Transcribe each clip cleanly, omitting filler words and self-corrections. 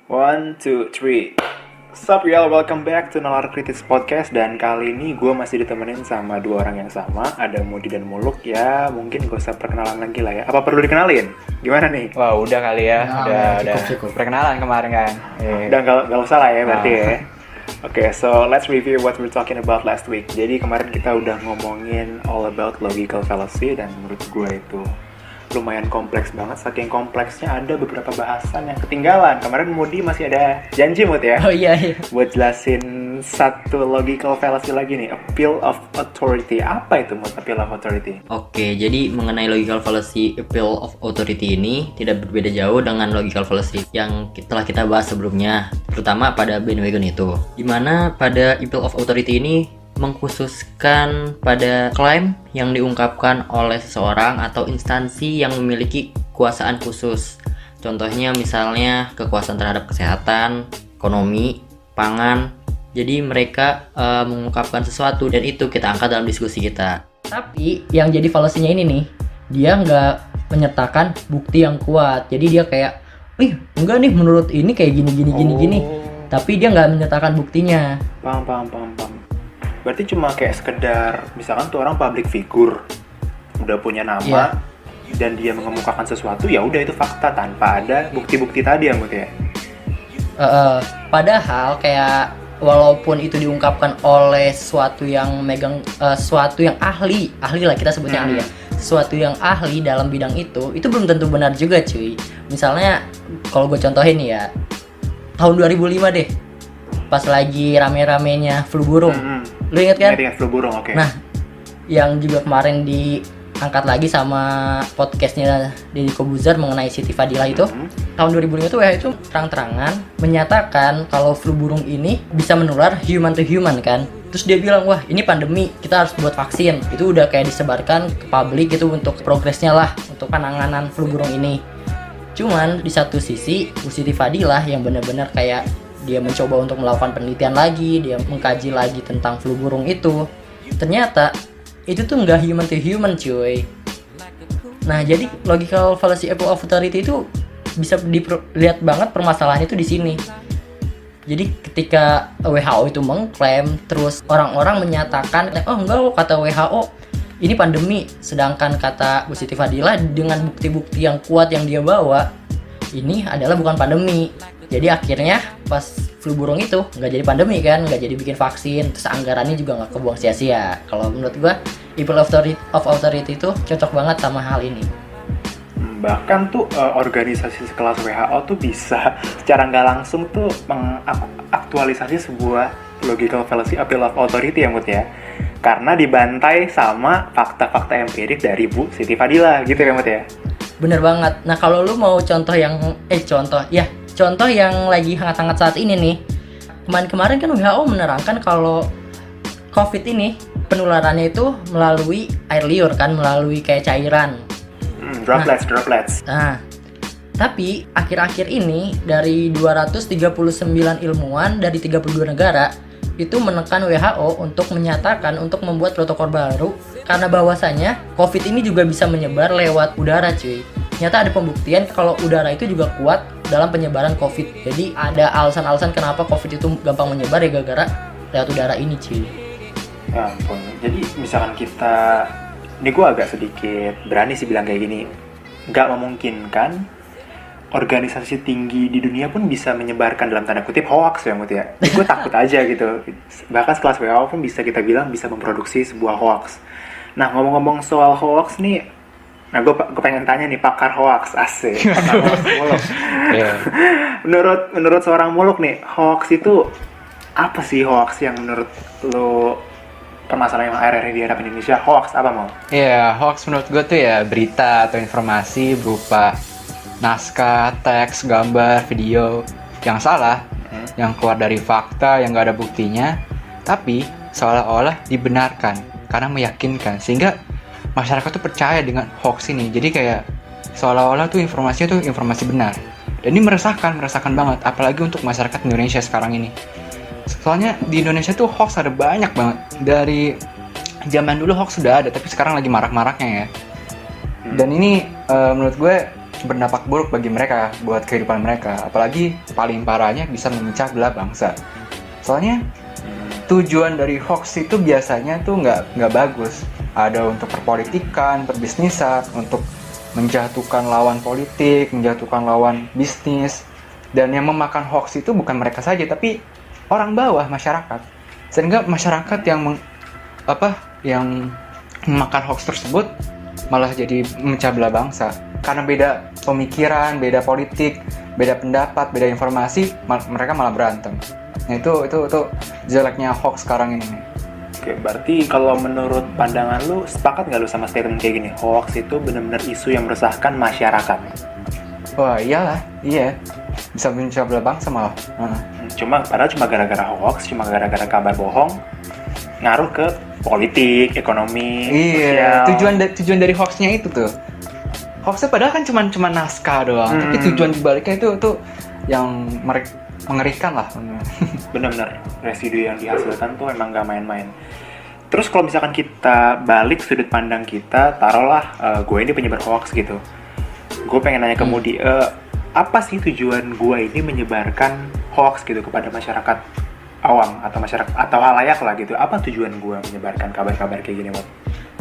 One, two, three. Sup y'all, welcome back to Nalar Kritis Podcast. Dan kali ini gue masih ditemenin sama dua orang yang sama. Ada Mudi dan Muluk. Ya mungkin gak usah perkenalan lagi lah ya. Apa perlu dikenalin? Gimana nih? Wah udah kali ya, udah cukup. perkenalan kemarin kan. Udah gak usah lah ya berarti ya. Oke, so let's review what we're talking about last week. Jadi kemarin kita udah ngomongin all about logical fallacy. Dan menurut gue itu lumayan kompleks banget. Saking kompleksnya ada beberapa bahasan yang ketinggalan. Kemarin Mudi masih ada janji Mud ya. Oh iya. Buat jelasin satu logical fallacy lagi nih, appeal of authority. Apa itu Mud, appeal of authority? Oke, jadi mengenai logical fallacy appeal of authority ini tidak berbeda jauh dengan logical fallacy yang telah kita bahas sebelumnya, terutama pada bandwagon itu. Dimana pada appeal of authority ini mengkhususkan pada klaim yang diungkapkan oleh seseorang atau instansi yang memiliki kekuasaan khusus. Contohnya misalnya kekuasaan terhadap kesehatan, ekonomi, pangan. Jadi mereka mengungkapkan sesuatu dan itu kita angkat dalam diskusi kita. Tapi yang jadi fallacy-nya ini nih, dia nggak menyertakan bukti yang kuat. Jadi dia kayak, enggak nih menurut ini kayak gini. Tapi dia nggak menyertakan buktinya. Paham. Berarti cuma kayak sekedar, misalkan tuh orang public figure, udah punya nama, dan dia mengemukakan sesuatu, ya udah itu fakta tanpa ada bukti-bukti tadi ya Mut ya. Padahal kayak walaupun itu diungkapkan oleh sesuatu yang sesuatu yang ahli lah kita sebutnya ahli ya. Sesuatu yang ahli dalam bidang itu belum tentu benar juga cuy. Misalnya kalau gue contohin ya, tahun 2005 deh, pas lagi rame-ramenya flu burung. Lu inget kan? Ingat flu burung, oke. Nah, yang juga kemarin diangkat lagi sama podcastnya Deddy Kobuzer mengenai Siti Fadilah itu, tahun 2005 itu WHO itu terang-terangan menyatakan kalau flu burung ini bisa menular human to human kan. Terus dia bilang, wah ini pandemi, kita harus buat vaksin. Itu udah kayak disebarkan ke publik gitu untuk progresnya lah, untuk penanganan flu burung ini. Cuman di satu sisi, Bu Siti Fadilah yang benar-benar kayak dia mencoba untuk melakukan penelitian lagi, dia mengkaji lagi tentang flu burung itu. Ternyata itu tuh nggak human to human cuy. Nah jadi logical fallacy appeal of authority itu bisa dilihat banget permasalahannya itu di sini. Jadi ketika WHO itu mengklaim, terus orang-orang menyatakan, oh enggak kata WHO ini pandemi, sedangkan kata Bu Siti Fadilah dengan bukti-bukti yang kuat yang dia bawa, ini adalah bukan pandemi. Jadi akhirnya pas flu burung itu nggak jadi pandemi kan, nggak jadi bikin vaksin, terus anggarannya juga nggak kebuang sia-sia. Kalau menurut gua, appeal of authority itu cocok banget sama hal ini. Bahkan tuh organisasi sekelas WHO tuh bisa secara nggak langsung tuh mengaktualisasi sebuah logical fallacy appeal of authority ya Mut ya. Karena dibantai sama fakta-fakta empirik dari Bu Siti Fadilah gitu ya Mut ya. Bener banget. Nah kalau lu mau contoh yang lagi hangat-hangat saat ini nih, kemarin kan WHO menerangkan kalau COVID ini penularannya itu melalui air liur kan, melalui kayak cairan. Droplets. Nah, tapi akhir-akhir ini dari 239 ilmuwan dari 32 negara itu menekan WHO untuk menyatakan untuk membuat protokol baru karena bahwasanya COVID ini juga bisa menyebar lewat udara cuy. Ternyata ada pembuktian kalau udara itu juga kuat dalam penyebaran COVID. Jadi ada alasan-alasan kenapa COVID itu gampang menyebar ya gara-gara lewat udara ini cuy. Ya ampun. Jadi misalkan kita, ini gue agak sedikit berani sih bilang kayak gini, nggak memungkinkan organisasi tinggi di dunia pun bisa menyebarkan dalam tanda kutip hoax ya Mut ya. Gue takut aja gitu. Bahkan sekelas WHO pun bisa kita bilang bisa memproduksi sebuah hoax. Nah ngomong-ngomong soal hoax nih, nah gue pengen tanya nih pakar hoax, asik. Pakar hoax Muluk. Menurut seorang Muluk nih, hoax itu apa sih hoax yang menurut lo permasalahan yang akhir-akhir ini dihadapi Indonesia? Hoax apa mau? Iya, hoax menurut gue tuh ya berita atau informasi berupa naskah, teks, gambar, video yang salah, yang keluar dari fakta, yang gak ada buktinya, tapi seolah-olah dibenarkan karena meyakinkan, sehingga masyarakat tuh percaya dengan hoax ini. Jadi kayak seolah-olah tuh informasinya tuh informasi benar. Dan ini meresahkan banget, apalagi untuk masyarakat Indonesia sekarang ini. Soalnya di Indonesia tuh hoax ada banyak banget. Dari zaman dulu hoax sudah ada, tapi sekarang lagi marak-maraknya ya. Dan ini menurut gue berdampak buruk bagi mereka, buat kehidupan mereka. Apalagi paling parahnya bisa memecah belah bangsa. Soalnya tujuan dari hoax itu biasanya tuh nggak bagus. Ada untuk perpolitikan, perbisnisan, untuk menjatuhkan lawan politik, menjatuhkan lawan bisnis. Dan yang memakan hoax itu bukan mereka saja, tapi orang bawah, masyarakat. Sehingga masyarakat yang memakan hoax tersebut malah jadi memecah belah bangsa. Karena beda pemikiran, beda politik, beda pendapat, beda informasi, mereka malah berantem. Nah itu jeleknya hoax sekarang ini. Oke, berarti kalau menurut pandangan lu, sepakat nggak lu sama statement kayak gini? Hoax itu benar-benar isu yang meresahkan masyarakat. Wah iyalah, iya. Bisa memecah belah bangsa malah. Padahal cuma gara-gara hoax, cuma gara-gara kabar bohong, ngaruh ke politik, ekonomi, Iya, sosial. tujuan dari hoaxnya itu tuh. Hoaxnya padahal kan cuma naskah doang, tapi tujuan dibaliknya itu yang mengerikan lah. Benar-benar residu yang dihasilkan tuh emang gak main-main. Terus kalau misalkan kita balik sudut pandang kita, taruhlah gue ini penyebar hoax gitu. Gue pengen nanya ke Mudi, apa sih tujuan gue ini menyebarkan hoax gitu kepada masyarakat awam atau masyarakat atau halayak lah gitu? Apa tujuan gue menyebarkan kabar-kabar kayak gini, Mud?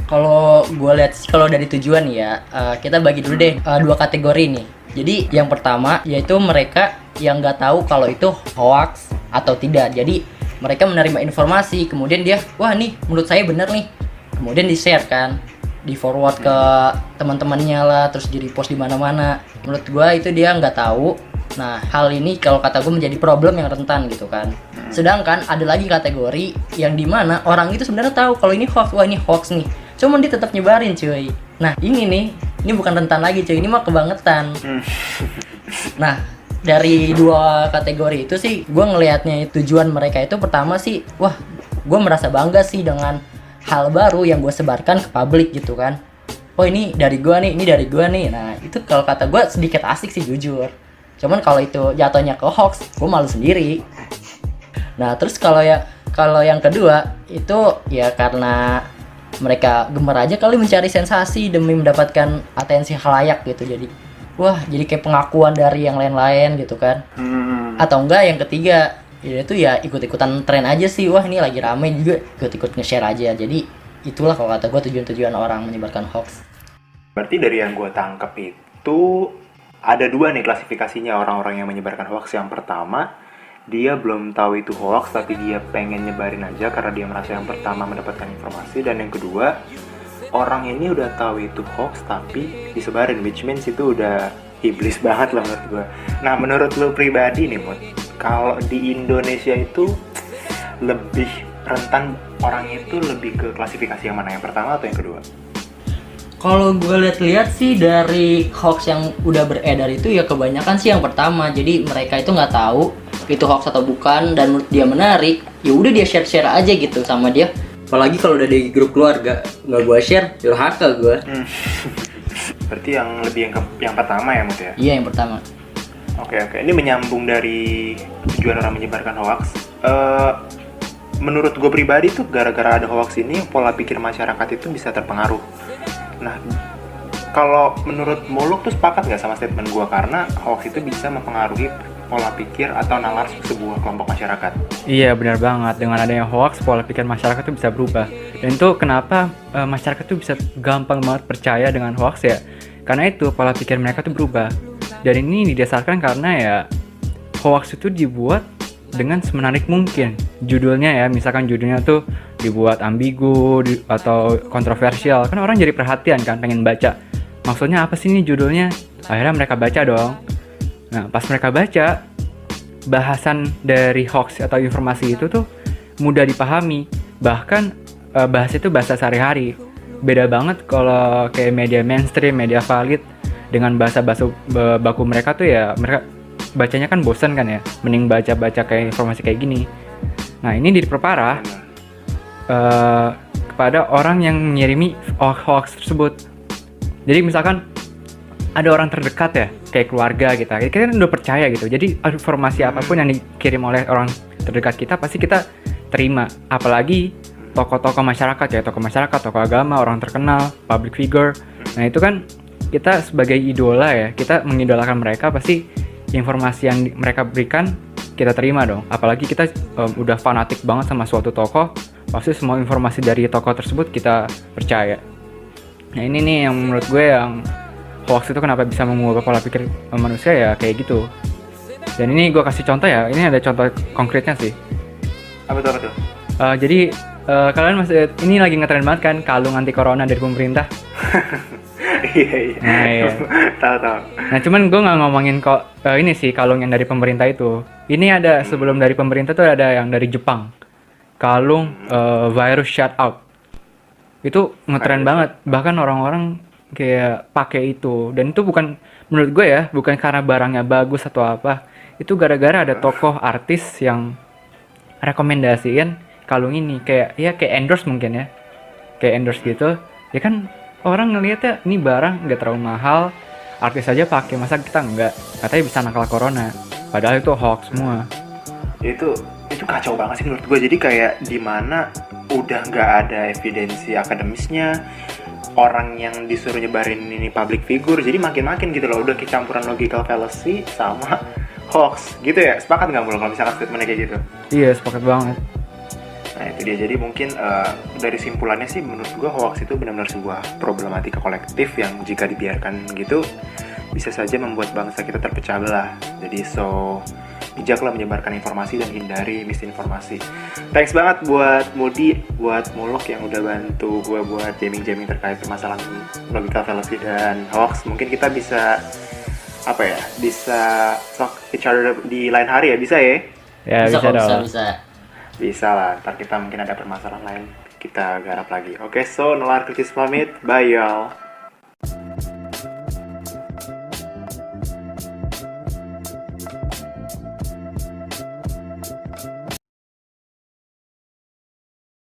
Kalau gue lihat sih, kalau dari tujuan ya, kita bagi dulu deh dua kategori nih. Jadi yang pertama yaitu mereka yang nggak tahu kalau itu hoax atau tidak. Jadi mereka menerima informasi, kemudian dia, wah nih menurut saya bener nih, kemudian di share kan, di forward ke teman-temannya lah, terus di repost di mana-mana. Menurut gue itu dia nggak tahu. Nah hal ini kalau kata gue menjadi problem yang rentan gitu kan. Sedangkan ada lagi kategori yang dimana orang itu sebenarnya tahu kalau ini hoax, wah ini hoax nih, cuman dia tetap nyebarin cuy. Nah ini bukan rentan lagi cuy, ini mah kebangetan. Nah dari dua kategori itu sih gue ngelihatnya tujuan mereka itu pertama sih, wah gue merasa bangga sih dengan hal baru yang gue sebarkan ke publik gitu kan. Oh ini dari gue nih, ini dari gue nih. Nah itu kalau kata gue sedikit asik sih jujur. Cuman kalau itu jatuhnya ke hoax, gue malu sendiri. Nah terus kalau yang kedua itu ya karena mereka gemar aja kali mencari sensasi demi mendapatkan atensi khalayak gitu. Jadi wah jadi kayak pengakuan dari yang lain-lain gitu kan. Atau enggak yang ketiga itu ya ikut-ikutan tren aja sih. Wah ini lagi rame juga, ikut-ikut nge-share aja. Jadi itulah kalau kata gue tujuan-tujuan orang menyebarkan hoax. Berarti dari yang gue tangkep itu ada dua nih klasifikasinya orang-orang yang menyebarkan hoax. Yang pertama, dia belum tahu itu hoax tapi dia pengen nyebarin aja karena dia merasa yang pertama mendapatkan informasi. Dan yang kedua, orang ini udah tahu itu hoax tapi disebarin, which means itu udah iblis banget lah menurut gue. Nah menurut lo pribadi nih Mut, kalau di Indonesia itu lebih rentan orangnya itu lebih ke klasifikasi yang mana, yang pertama atau yang kedua? Kalau gue lihat-lihat sih dari hoax yang udah beredar itu ya kebanyakan sih yang pertama. Jadi mereka itu nggak tahu itu hoax atau bukan, dan menurut dia menarik, ya udah dia share aja gitu sama dia. Apalagi kalau udah di grup keluarga, nggak gue share, durhaka gue. Berarti yang lebih yang pertama ya Mut ya? Iya yang pertama. Oke. Ini menyambung dari tujuan orang menyebarkan hoax. Menurut gue pribadi tuh gara-gara ada hoax ini, pola pikir masyarakat itu bisa terpengaruh. Nah, kalau menurut Muluk tuh sepakat nggak sama statement gue? Karena hoax itu bisa mempengaruhi pola pikir atau nalar sebuah kelompok masyarakat. Iya benar banget, dengan adanya hoax pola pikir masyarakat tuh bisa berubah. Dan itu kenapa masyarakat tuh bisa gampang banget percaya dengan hoax ya? Karena itu pola pikir mereka tuh berubah. Dan ini didasarkan karena ya hoax itu dibuat dengan semenarik mungkin. Judulnya ya, misalkan judulnya tuh dibuat ambigu atau kontroversial, kan orang jadi perhatian kan, pengen baca. Maksudnya apa sih nih judulnya? Akhirnya mereka baca dong. Nah, pas mereka baca, bahasan dari hoax atau informasi itu tuh mudah dipahami. Bahkan bahasa itu bahasa sehari-hari. Beda banget kalau kayak media mainstream, media valid, dengan bahasa baku mereka tuh ya, mereka bacanya kan bosan kan ya, mending baca kayak informasi kayak gini. Nah ini diperparah kepada orang yang mengirimi hoax tersebut. Jadi misalkan ada orang terdekat ya, kayak keluarga kita kan udah percaya gitu. Jadi informasi apapun yang dikirim oleh orang terdekat kita pasti kita terima. Apalagi tokoh-tokoh masyarakat ya, tokoh masyarakat, tokoh agama, orang terkenal, public figure. Nah itu kan kita sebagai idola ya, kita mengidolakan mereka, pasti informasi yang mereka berikan kita terima dong. Apalagi kita udah fanatik banget sama suatu tokoh, pasti semua informasi dari tokoh tersebut kita percaya. Nah ini nih yang menurut gue yang hoax itu kenapa bisa mengubah pola pikir manusia ya kayak gitu. Dan ini gue kasih contoh ya, ini ada contoh konkretnya sih. Apa tuh? Jadi kalian masih ini lagi ngetren banget kan kalung anti corona dari pemerintah. Iya. Nah, iya. Tahu. Nah cuman gue nggak ngomongin kok ini sih kalung yang dari pemerintah itu. Ini ada sebelum dari pemerintah tuh ada yang dari Jepang. Kalung virus shut out. Itu ngetren banget. Bahkan orang-orang kayak pakai itu. Dan itu bukan menurut gue ya, bukan karena barangnya bagus atau apa. Itu gara-gara ada tokoh artis yang rekomendasiin kalung ini kayak endorse mungkin ya. Kayak endorse gitu. Ya kan orang ngelihatnya ini barang nggak terlalu mahal, artis aja pakai, masa kita enggak? Katanya bisa nakal corona, padahal itu hoax semua. Itu kacau banget sih menurut gue. Jadi kayak dimana udah nggak ada evidensi akademisnya, orang yang disuruh nyebarin ini public figure, jadi makin gitu loh, udah kecampuran logical fallacy sama hoax gitu ya. Sepakat nggak kalau misalkan statementnya kayak gitu? Iya, sepakat banget. Nah itu dia, jadi mungkin dari simpulannya sih menurut gue hoax itu benar-benar sebuah problematika kolektif yang jika dibiarkan gitu bisa saja membuat bangsa kita terpecah belah. Jadi bijaklah menyebarkan informasi dan hindari misinformasi. Thanks banget buat Moody, buat Muluk yang udah bantu gue buat jamming terkait permasalahan logical fallacy dan hoax. Mungkin kita bisa bisa talk each other di lain hari ya, bisa ya? Ya bisa dong. Bisa lah, ntar kita mungkin ada permasalahan lain kita garap lagi. Oke, so Nalar Kritis pamit, bye y'all.